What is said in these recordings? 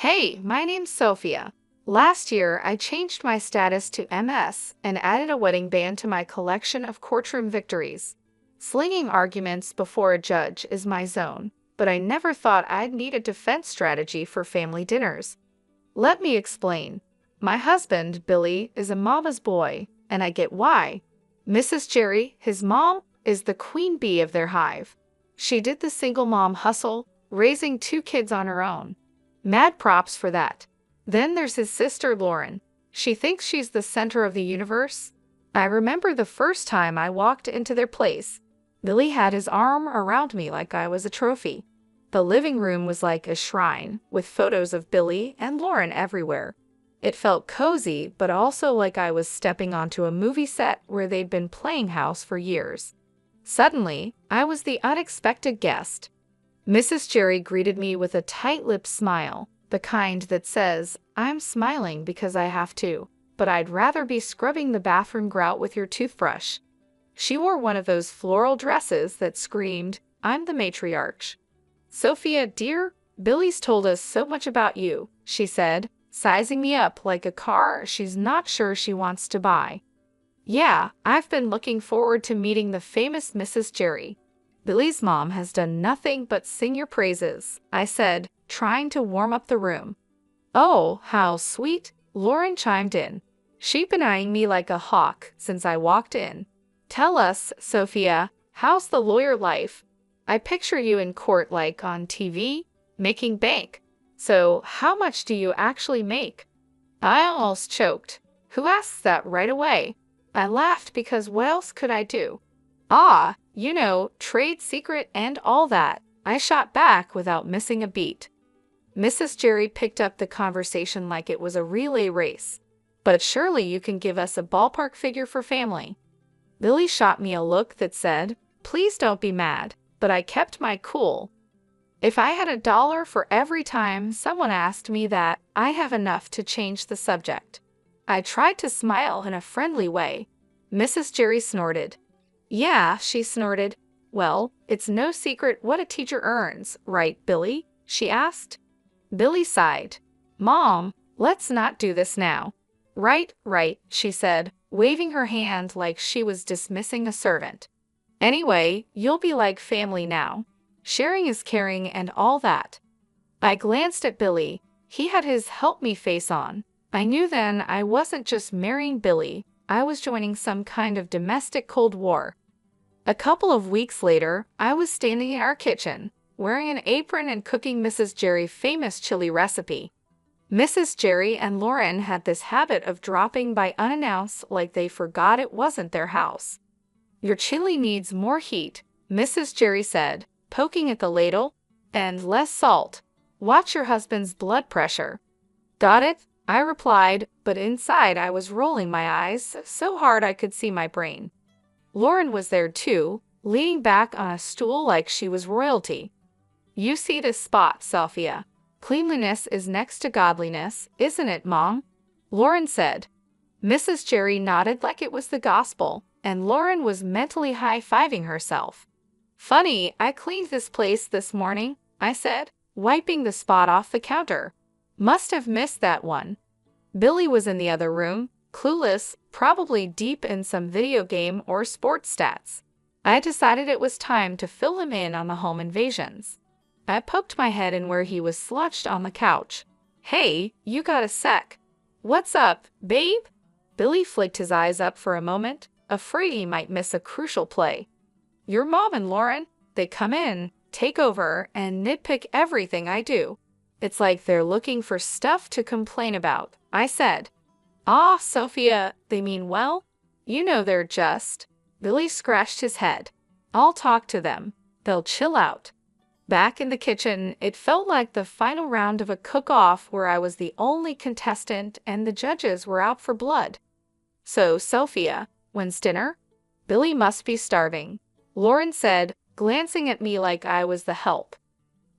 Hey, my name's Sophia. Last year, I changed my status to MS and added a wedding band to my collection of courtroom victories. Slinging arguments before a judge is my zone, but I never thought I'd need a defense strategy for family dinners. Let me explain. My husband, Billy, is a mama's boy, and I get why. Mrs. Jerry, his mom, is the queen bee of their hive. She did the single mom hustle, raising two kids on her own. Mad props for that. Then there's his sister Lauren. She thinks she's the center of the universe. I remember the first time I walked into their place. Billy had his arm around me like I was a trophy. The living room was like a shrine, with photos of Billy and Lauren everywhere. It felt cozy, but also like I was stepping onto a movie set where they'd been playing house for years. Suddenly, I was the unexpected guest. Mrs. Jerry greeted me with a tight-lipped smile, the kind that says, "I'm smiling because I have to, but I'd rather be scrubbing the bathroom grout with your toothbrush." She wore one of those floral dresses that screamed, "I'm the matriarch." "Sophia, dear, Billy's told us so much about you," she said, sizing me up like a car she's not sure she wants to buy. "Yeah, I've been looking forward to meeting the famous Mrs. Jerry. Billy's mom has done nothing but sing your praises," I said, trying to warm up the room. "Oh, how sweet," Lauren chimed in. She'd been eyeing me like a hawk since I walked in. "Tell us, Sophia, how's the lawyer life? I picture you in court like on TV, making bank. So, how much do you actually make?" I almost choked. Who asks that right away? I laughed because what else could I do? "Ah, trade secret and all that," I shot back without missing a beat. Mrs. Jerry picked up the conversation like it was a relay race. "But surely you can give us a ballpark figure for family." Billy shot me a look that said, "Please don't be mad," but I kept my cool. If I had $1 for every time someone asked me that, I have enough to change the subject. I tried to smile in a friendly way. Mrs. Jerry snorted. "Yeah," she snorted. "Well, it's no secret what a teacher earns, right, Billy?" she asked. Billy sighed. "Mom, let's not do this now." Right, she said, waving her hand like she was dismissing a servant. "Anyway, you'll be like family now. Sharing is caring and all that." I glanced at Billy. He had his help me face on. I knew then I wasn't just marrying Billy. I was joining some kind of domestic Cold War. A couple of weeks later, I was standing in our kitchen, wearing an apron and cooking Mrs. Jerry's famous chili recipe. Mrs. Jerry and Lauren had this habit of dropping by unannounced like they forgot it wasn't their house. "Your chili needs more heat," Mrs. Jerry said, poking at the ladle, "and less salt. Watch your husband's blood pressure." "Got it," I replied, but inside I was rolling my eyes so hard I could see my brain. Lauren was there too, leaning back on a stool like she was royalty. "You see this spot, Sophia. Cleanliness is next to godliness, isn't it, Mom?" Lauren said. Mrs. Jerry nodded like it was the gospel, and Lauren was mentally high-fiving herself. "Funny, I cleaned this place this morning," I said, wiping the spot off the counter. "Must have missed that one." Billy was in the other room, clueless, probably deep in some video game or sports stats. I decided it was time to fill him in on the home invasions. I poked my head in where he was slouched on the couch. "Hey, you got a sec?" "What's up, babe?" Billy flicked his eyes up for a moment, afraid he might miss a crucial play. "Your mom and Lauren, they come in, take over, and nitpick everything I do. It's like they're looking for stuff to complain about," I said. "Ah, Sophia, they mean well? They're just..." Billy scratched his head. "I'll talk to them. They'll chill out." Back in the kitchen, it felt like the final round of a cook-off where I was the only contestant and the judges were out for blood. "So, Sophia, when's dinner?" "Billy must be starving," Lauren said, glancing at me like I was the help.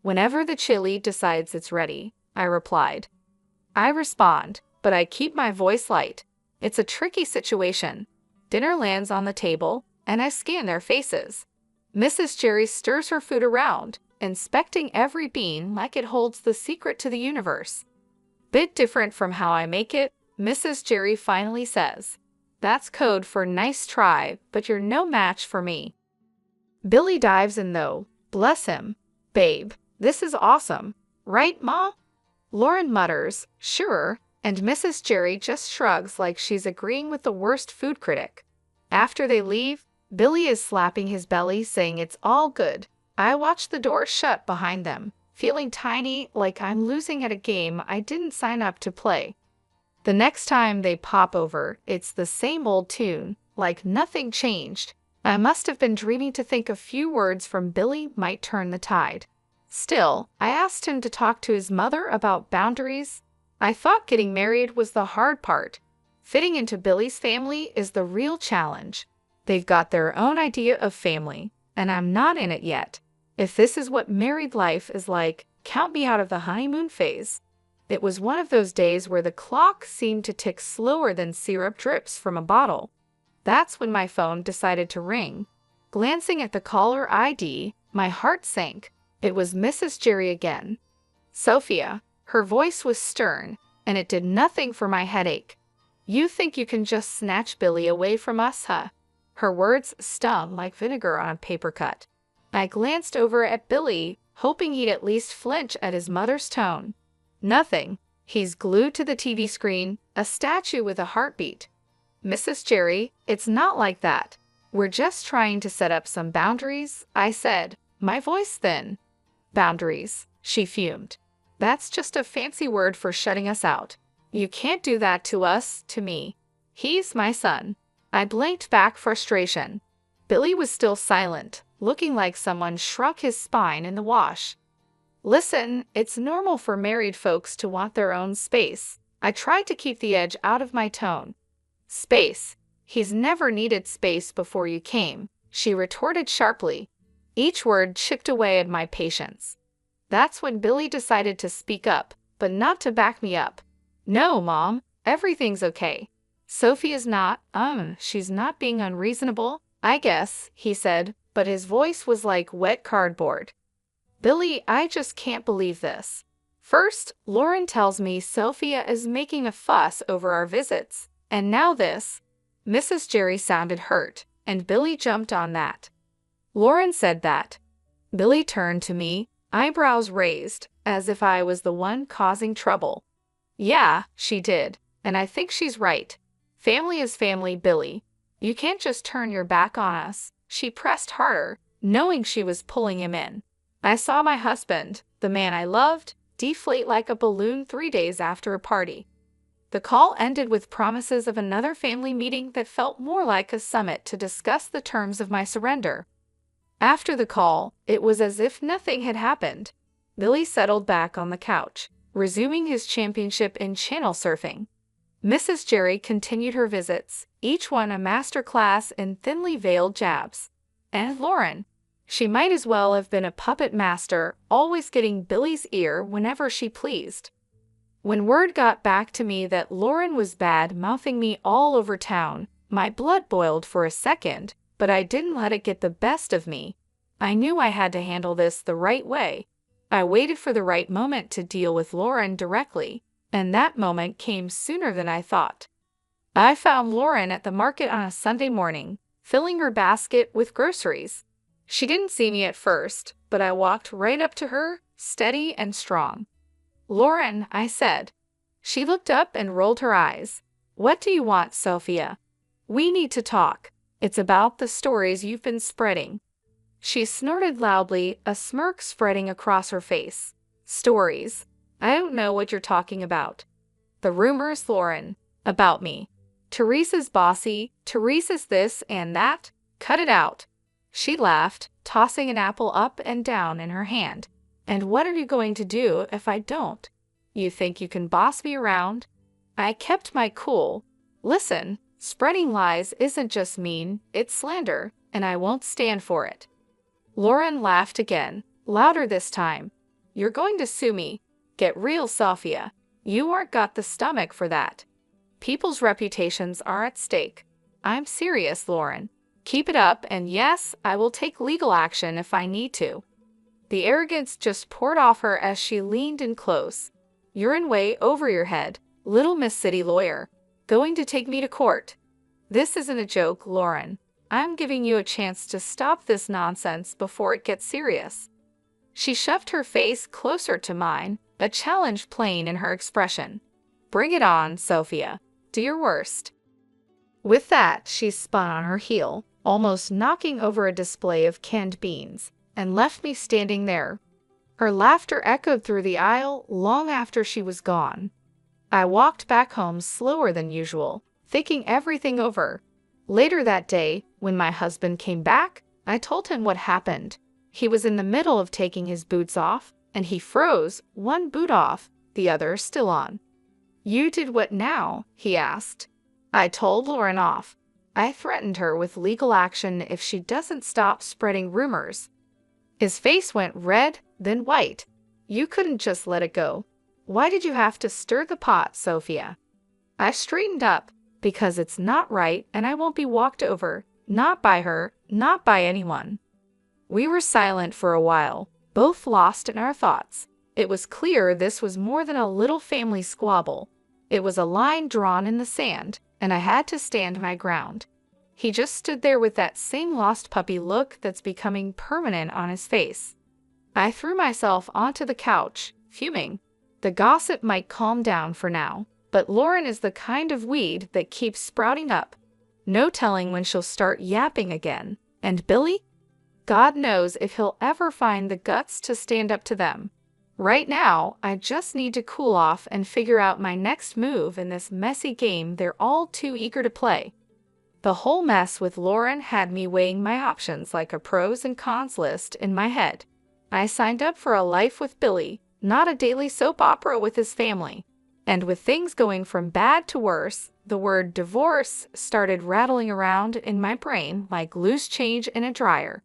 "Whenever the chili decides it's ready," I replied. I respond, but I keep my voice light. It's a tricky situation. Dinner lands on the table, and I scan their faces. Mrs. Jerry stirs her food around, inspecting every bean like it holds the secret to the universe. Bit different from how I make it, Mrs. Jerry finally says. That's code for nice try, but you're no match for me. Billy dives in though. Bless him. Babe, this is awesome. Right, Ma? Lauren mutters, sure, and Mrs. Jerry just shrugs like she's agreeing with the worst food critic. After they leave, Billy is slapping his belly saying it's all good. I watch the door shut behind them, feeling tiny like I'm losing at a game I didn't sign up to play. The next time they pop over, it's the same old tune, like nothing changed. I must have been dreaming to think a few words from Billy might turn the tide. Still, I asked him to talk to his mother about boundaries. I thought getting married was the hard part. Fitting into Billy's family is the real challenge. They've got their own idea of family, and I'm not in it yet. If this is what married life is like, count me out of the honeymoon phase. It was one of those days where the clock seemed to tick slower than syrup drips from a bottle. That's when my phone decided to ring. Glancing at the caller ID, my heart sank. It was Mrs. Jerry again. Sophia. Her voice was stern, and it did nothing for my headache. You think you can just snatch Billy away from us, huh? Her words stung like vinegar on a paper cut. I glanced over at Billy, hoping he'd at least flinch at his mother's tone. Nothing. He's glued to the TV screen, a statue with a heartbeat. Mrs. Jerry, it's not like that. We're just trying to set up some boundaries, I said, my voice thin. Boundaries, she fumed. That's just a fancy word for shutting us out. You can't do that to us, to me. He's my son. I blinked back frustration. Billy was still silent, looking like someone shrunk his spine in the wash. Listen, it's normal for married folks to want their own space. I tried to keep the edge out of my tone. Space. He's never needed space before you came, she retorted sharply. Each word chipped away at my patience. That's when Billy decided to speak up, but not to back me up. No, Mom, everything's okay. Sophia's not, she's not being unreasonable, I guess, he said, but his voice was like wet cardboard. Billy, I just can't believe this. First, Lauren tells me Sophia is making a fuss over our visits, and now this. Mrs. Jerry sounded hurt, and Billy jumped on that. Lauren said that. Billy turned to me, eyebrows raised, as if I was the one causing trouble. Yeah, she did, and I think she's right. Family is family, Billy. You can't just turn your back on us. She pressed harder, knowing she was pulling him in. I saw my husband, the man I loved, deflate like a balloon 3 days after a party. The call ended with promises of another family meeting that felt more like a summit to discuss the terms of my surrender. After the call, it was as if nothing had happened. Billy settled back on the couch, resuming his championship in channel surfing. Mrs. Jerry continued her visits, each one a master class in thinly veiled jabs. And Lauren. She might as well have been a puppet master, always getting Billy's ear whenever she pleased. When word got back to me that Lauren was bad-mouthing me all over town, my blood boiled for a second, but I didn't let it get the best of me. I knew I had to handle this the right way. I waited for the right moment to deal with Lauren directly, and that moment came sooner than I thought. I found Lauren at the market on a Sunday morning, filling her basket with groceries. She didn't see me at first, but I walked right up to her, steady and strong. Lauren, I said. She looked up and rolled her eyes. What do you want, Sophia? We need to talk. It's about the stories you've been spreading. She snorted loudly, a smirk spreading across her face. Stories. I don't know what you're talking about. The rumors, Lauren. About me. Teresa's bossy, Teresa's this and that. Cut it out. She laughed, tossing an apple up and down in her hand. And what are you going to do if I don't? You think you can boss me around? I kept my cool. Listen, spreading lies isn't just mean, it's slander, and I won't stand for it. Lauren laughed again, louder this time. You're going to sue me. Get real, Sophia. You aren't got the stomach for that. People's reputations are at stake. I'm serious, Lauren. Keep it up, and yes, I will take legal action if I need to. The arrogance just poured off her as she leaned in close. "You're in way over your head, little Miss City Lawyer. Going to take me to court?" "This isn't a joke, Lauren. I'm giving you a chance to stop this nonsense before it gets serious." She shoved her face closer to mine, a challenge plain in her expression. "Bring it on, Sophia. Do your worst." With that, she spun on her heel, almost knocking over a display of canned beans, and left me standing there. Her laughter echoed through the aisle long after she was gone. I walked back home slower than usual, thinking everything over. Later that day, when my husband came back, I told him what happened. He was in the middle of taking his boots off, and he froze, one boot off, the other still on. "You did what now?" he asked. I told Lauren off. I threatened her with legal action if she doesn't stop spreading rumors. His face went red, then white. "You couldn't just let it go. Why did you have to stir the pot, Sophia?" I straightened up. "Because it's not right, and I won't be walked over. Not by her, not by anyone." We were silent for a while, both lost in our thoughts. It was clear this was more than a little family squabble. It was a line drawn in the sand, and I had to stand my ground. He just stood there with that same lost puppy look that's becoming permanent on his face. I threw myself onto the couch, fuming. The gossip might calm down for now, but Lauren is the kind of weed that keeps sprouting up. No telling when she'll start yapping again. And Billy? God knows if he'll ever find the guts to stand up to them. Right now, I just need to cool off and figure out my next move in this messy game they're all too eager to play. The whole mess with Lauren had me weighing my options like a pros and cons list in my head. I signed up for a life with Billy, not a daily soap opera with his family. And with things going from bad to worse, the word divorce started rattling around in my brain like loose change in a dryer.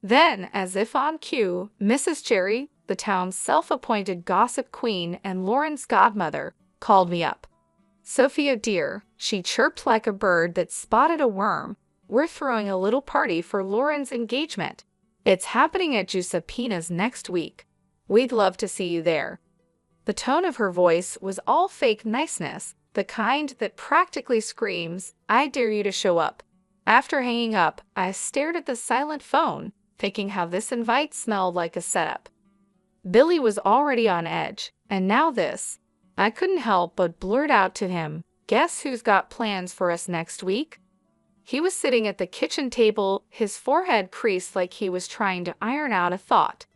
Then, as if on cue, Mrs. Jerry, the town's self-appointed gossip queen and Lauren's godmother, called me up. "Sophia dear," she chirped like a bird that spotted a worm, "we're throwing a little party for Lauren's engagement. It's happening at Giuseppena's next week. We'd love to see you there." The tone of her voice was all fake niceness, the kind that practically screams, "I dare you to show up." After hanging up, I stared at the silent phone, thinking how this invite smelled like a setup. Billy was already on edge, and now this. I couldn't help but blurt out to him, "Guess who's got plans for us next week?" He was sitting at the kitchen table, his forehead creased like he was trying to iron out a thought.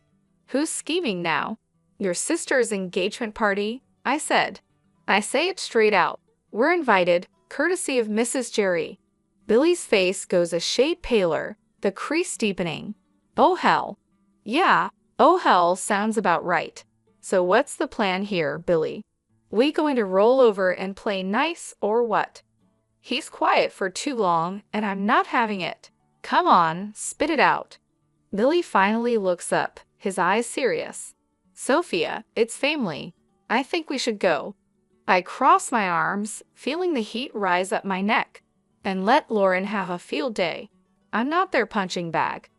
"Who's scheming now?" "Your sister's engagement party," I said. I say it straight out. We're invited, courtesy of Mrs. Jerry. Billy's face goes a shade paler, the crease deepening. "Oh hell." "Yeah, oh hell sounds about right. So what's the plan here, Billy? We going to roll over and play nice or what?" He's quiet for too long, and I'm not having it. "Come on, spit it out." Billy finally looks up, his eyes serious. "Sophia, it's family. I think we should go." I cross my arms, feeling the heat rise up my neck. "And let Lauren have a field day. I'm not their punching bag."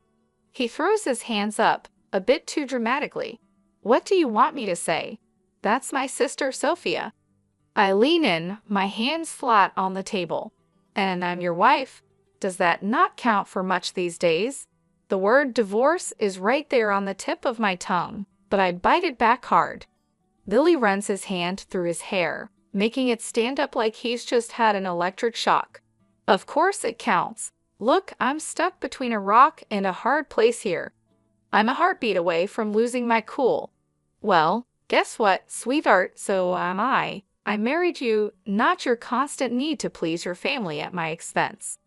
He throws his hands up, a bit too dramatically. "What do you want me to say? That's my sister Sophia." I lean in, my hands flat on the table. "And I'm your wife. Does that not count for much these days?" The word divorce is right there on the tip of my tongue, but I bite it back hard. Billy runs his hand through his hair, making it stand up like he's just had an electric shock. "Of course it counts. Look, I'm stuck between a rock and a hard place here. I'm a heartbeat away from losing my cool." "Well, guess what, sweetheart, so am I. I married you, not your constant need to please your family at my expense."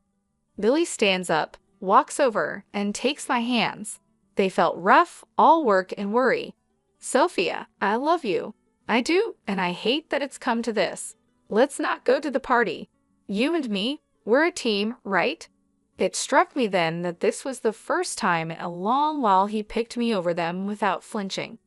Billy stands up, walks over, and takes my hands. They felt rough, all work and worry. "Sophia, I love you. I do, and I hate that it's come to this. Let's not go to the party. You and me, we're a team, right?" It struck me then that this was the first time in a long while he picked me over them without flinching.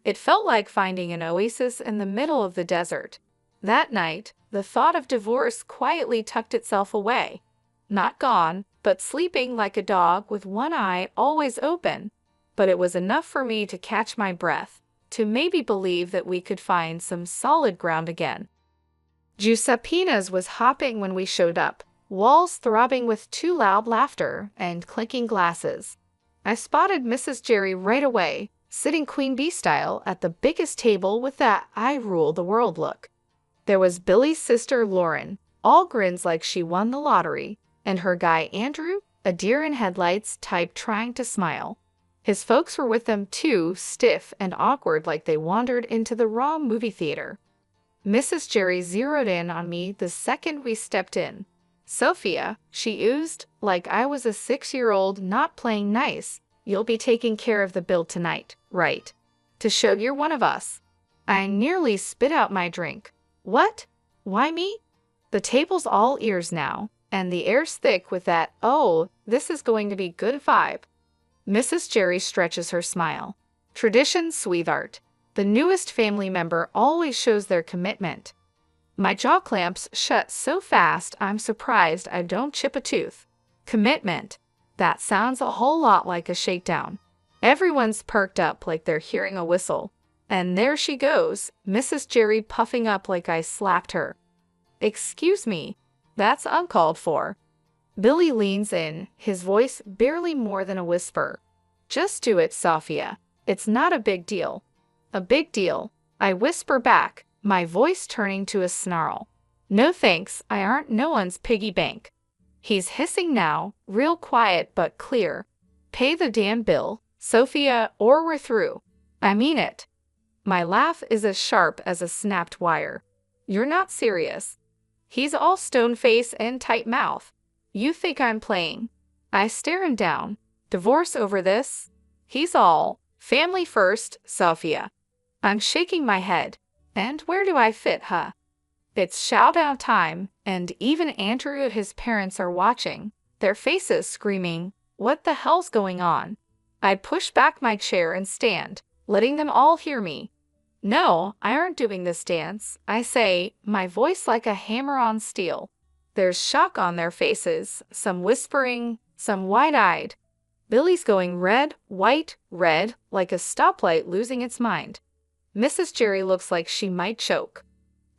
It felt like finding an oasis in the middle of the desert. That night, the thought of divorce quietly tucked itself away. Not gone, but sleeping like a dog with one eye always open. but it was enough for me to catch my breath, to maybe believe that we could find some solid ground again. Giuseppe's was hopping when we showed up, walls throbbing with too loud laughter and clinking glasses. I spotted Mrs. Jerry right away, sitting queen bee style at the biggest table with that I rule the world look. There was Billy's sister Lauren, all grins like she won the lottery, and her guy Andrew, a deer in headlights type trying to smile. His folks were with them too, stiff and awkward like they wandered into the wrong movie theater. Mrs. Jerry zeroed in on me the second we stepped in. "Sophia," she oozed, like I was a 6-year-old not playing nice, "you'll be taking care of the bill tonight, right? To show you're one of us." I nearly spit out my drink. "What? Why me?" The table's all ears now, and the air's thick with that, "Oh, this is going to be good" vibe. Mrs. Jerry stretches her smile. "Tradition, sweetheart. The newest family member always shows their commitment." My jaw clamps shut so fast I'm surprised I don't chip a tooth. Commitment. That sounds a whole lot like a shakedown. Everyone's perked up like they're hearing a whistle. And there she goes, Mrs. Jerry puffing up like I slapped her. "Excuse me, that's uncalled for." Billy leans in, his voice barely more than a whisper. "Just do it, Sophia. It's not a big deal." "A big deal," I whisper back, my voice turning to a snarl. "No thanks, I aren't no one's piggy bank." He's hissing now, real quiet but clear. "Pay the damn bill, Sophia, or we're through. I mean it." My laugh is as sharp as a snapped wire. "You're not serious." He's all stone face and tight mouth. "You think I'm playing?" I stare him down. "Divorce over this?" He's all, "Family first, Sophia." I'm shaking my head. And where do I fit, huh? It's shout-out time, and even Andrew and his parents are watching, their faces screaming, "What the hell's going on?" I push back my chair and stand, letting them all hear me. "No, I aren't doing this dance," I say, my voice like a hammer on steel. There's shock on their faces, some whispering, some wide-eyed. Billy's going red, white, red, like a stoplight losing its mind. Mrs. Jerry looks like she might choke.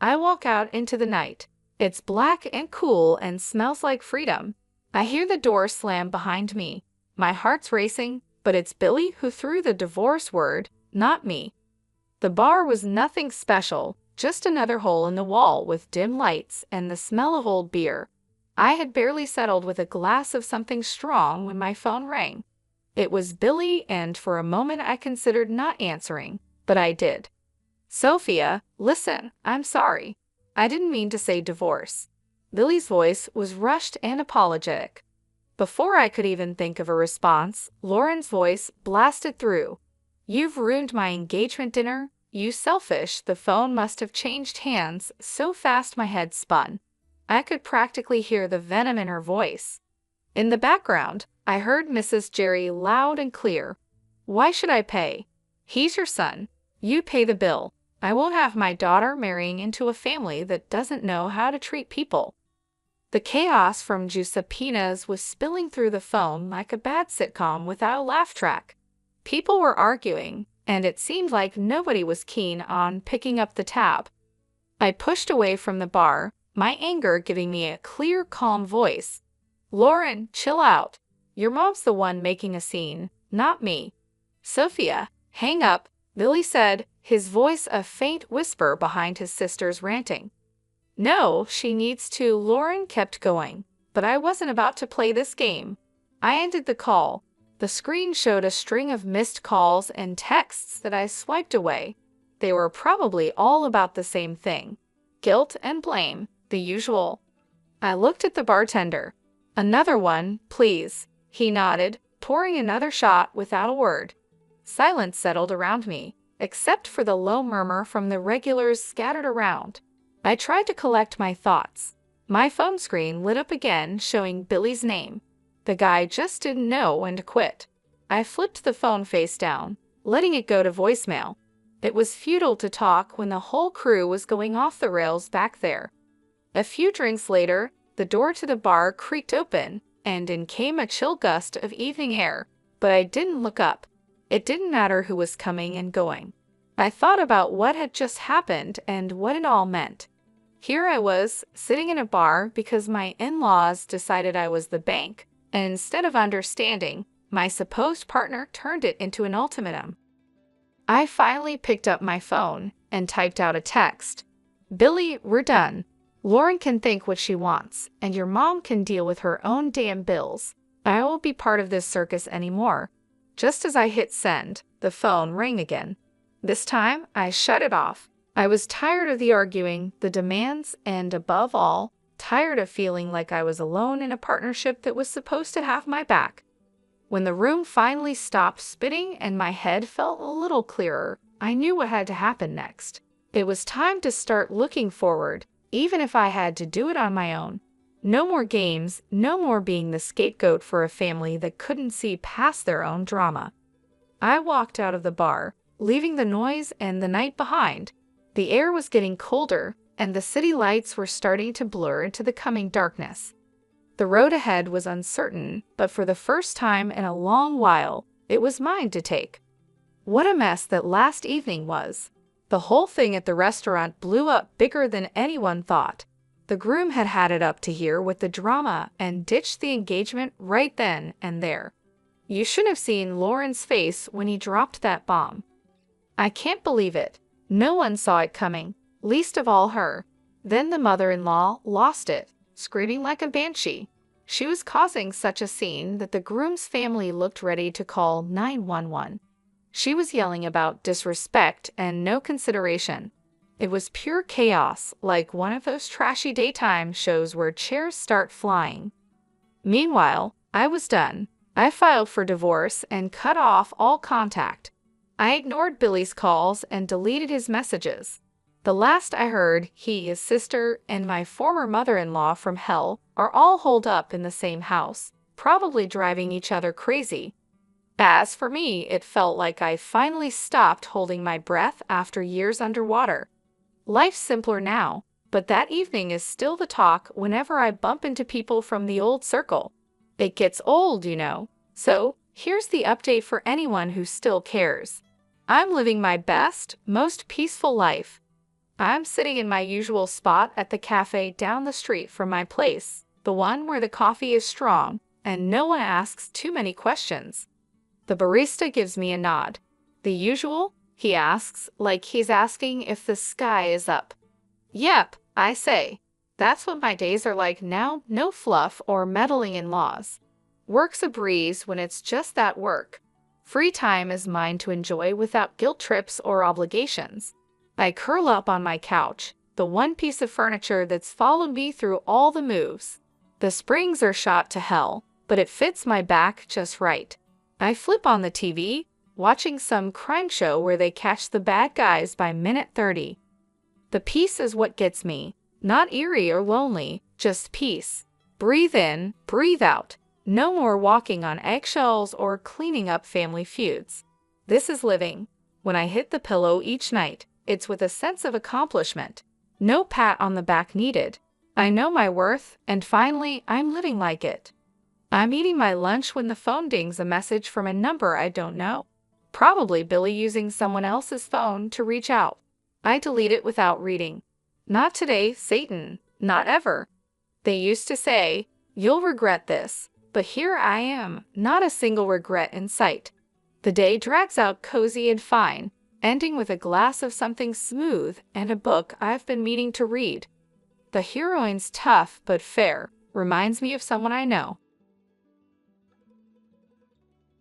I walk out into the night. It's black and cool and smells like freedom. I hear the door slam behind me. My heart's racing, but it's Billy who threw the divorce word, not me. The bar was nothing special, just another hole in the wall with dim lights and the smell of old beer. I had barely settled with a glass of something strong when my phone rang. It was Billy, and for a moment I considered not answering, but I did. "Sophia, listen, I'm sorry. I didn't mean to say divorce." Billy's voice was rushed and apologetic. Before I could even think of a response, Lauren's voice blasted through. "You've ruined my engagement dinner, you selfish." The phone must have changed hands so fast my head spun. I could practically hear the venom in her voice. In the background, I heard Mrs. Jerry loud and clear. "Why should I pay? He's your son. You pay the bill. I won't have my daughter marrying into a family that doesn't know how to treat people." The chaos from Giuseppe's was spilling through the phone like a bad sitcom without a laugh track. People were arguing, and it seemed like nobody was keen on picking up the tab. I pushed away from the bar, my anger giving me a clear, calm voice. "Lauren, chill out. Your mom's the one making a scene, not me." "Sophia, hang up," Billy said, his voice a faint whisper behind his sister's ranting. "No, she needs to." Lauren kept going, but I wasn't about to play this game. I ended the call. The screen showed a string of missed calls and texts that I swiped away. They were probably all about the same thing. Guilt and blame, the usual. I looked at the bartender. "Another one, please." He nodded, pouring another shot without a word. Silence settled around me, except for the low murmur from the regulars scattered around. I tried to collect my thoughts. My phone screen lit up again, showing Billy's name. The guy just didn't know when to quit. I flipped the phone face down, letting it go to voicemail. It was futile to talk when the whole crew was going off the rails back there. A few drinks later, the door to the bar creaked open, and in came a chill gust of evening air, but I didn't look up. It didn't matter who was coming and going. I thought about what had just happened and what it all meant. Here I was, sitting in a bar because my in-laws decided I was the bank, and instead of understanding, my supposed partner turned it into an ultimatum. I finally picked up my phone and typed out a text. "Billy, we're done. Lauren can think what she wants, and your mom can deal with her own damn bills. I won't be part of this circus anymore." Just as I hit send, the phone rang again. This time, I shut it off. I was tired of the arguing, the demands, and above all, tired of feeling like I was alone in a partnership that was supposed to have my back. When the room finally stopped spinning and my head felt a little clearer, I knew what had to happen next. It was time to start looking forward, even if I had to do it on my own. No more games, no more being the scapegoat for a family that couldn't see past their own drama. I walked out of the bar, leaving the noise and the night behind. The air was getting colder, and the city lights were starting to blur into the coming darkness. The road ahead was uncertain, but for the first time in a long while, it was mine to take. What a mess that last evening was. The whole thing at the restaurant blew up bigger than anyone thought. The groom had had it up to here with the drama and ditched the engagement right then and there. You should have seen Lauren's face when he dropped that bomb. I can't believe it. No one saw it coming, least of all her. Then the mother-in-law lost it, screaming like a banshee. She was causing such a scene that the groom's family looked ready to call 911. She was yelling about disrespect and no consideration. It was pure chaos, like one of those trashy daytime shows where chairs start flying. Meanwhile, I was done. I filed for divorce and cut off all contact. I ignored Billy's calls and deleted his messages. The last I heard, he, his sister, and my former mother-in-law from hell are all holed up in the same house, probably driving each other crazy. As for me, it felt like I finally stopped holding my breath after years underwater. Life's simpler now, but that evening is still the talk whenever I bump into people from the old circle. It gets old, you know. So, here's the update for anyone who still cares. I'm living my best, most peaceful life. I'm sitting in my usual spot at the cafe down the street from my place, the one where the coffee is strong and no one asks too many questions. The barista gives me a nod. "The usual?" he asks, like he's asking if the sky is up. "Yep," I say. That's what my days are like now, no fluff or meddling in laws. Work's a breeze when it's just that work. Free time is mine to enjoy without guilt trips or obligations. I curl up on my couch, the one piece of furniture that's followed me through all the moves. The springs are shot to hell, but it fits my back just right. I flip on the TV, watching some crime show where they catch the bad guys by minute 30. The peace is what gets me. Not eerie or lonely, just peace. Breathe in, breathe out. No more walking on eggshells or cleaning up family feuds. This is living. When I hit the pillow each night, it's with a sense of accomplishment. No pat on the back needed. I know my worth, and finally, I'm living like it. I'm eating my lunch when the phone dings a message from a number I don't know. Probably Billy using someone else's phone to reach out. I delete it without reading. Not today, Satan. Not ever. They used to say, "You'll regret this." But here I am, not a single regret in sight. The day drags out cozy and fine, ending with a glass of something smooth and a book I've been meaning to read. The heroine's tough but fair, reminds me of someone I know.